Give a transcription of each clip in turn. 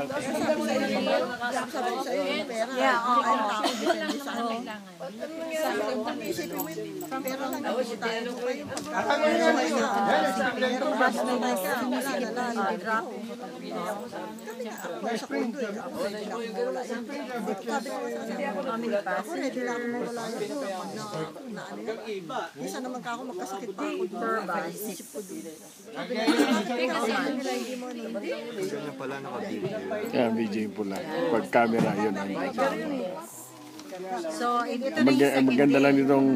Yeah, isa naman ka ako magkasakit pa ako isip ko doon. Kaya video pula. Pag camera, yun ang so, ito na yung maganda lang itong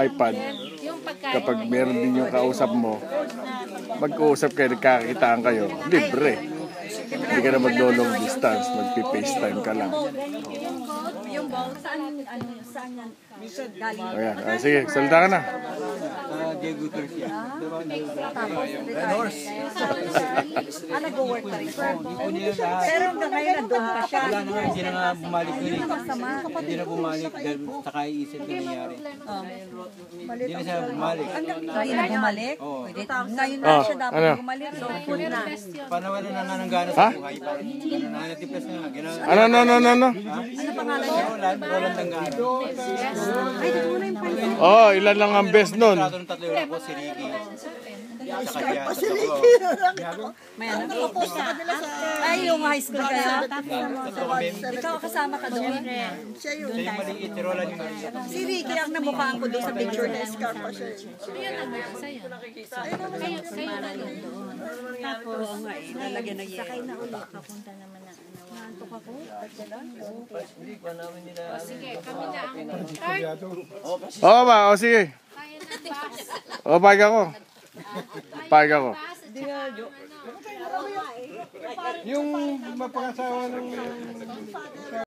iPad. Kapag meron din yung kausap mo, mag-uusap kayo, nagkakakitaan kayo, libre. Hindi ka na mag-long distance, mag-FaceTime ka lang. yung bowl, saan yan? Ayan, sige, salita ka na. Diego Garcia. Tapos, nag-work ka rin. Pero hanggang ngayon, nandun pa siya. Wala na nga, hindi na nga bumalik ulit. Hindi na bumalik dahil sa kaiisip na nangyari. Hindi na siya bumalik. Hindi na bumalik? Oo. Ngayon na siya dapat bumalik. So, Panawalan na nga ng gana sa buhay. Nanatiplas na nga. Ano? ano pangalan niya? Roland ng gana. Ay, dito muna yung pangalan. Oh, ilan lang ang best nun? Tatlo yung ako, si Ricky. Saka Si siya. Ricky. May ano? Nakapost na kanila sa Ay, yung high school kaya? WhatsApp. Ikaw kasama ka doon? Siya yun. Siya yung maliit, si Roland yung maliit. Si Ricky ang namukhaan ko doon sa picture na Scar pa siya. Tapos, lalagyan na sakay na ulit. Papunta naman na. Naantok ako. Sige, kami na ang card. Oo ba, o sige. Kaya ng bus. O, payag ako. Payag ako. Bus. Yung mapangasawa ng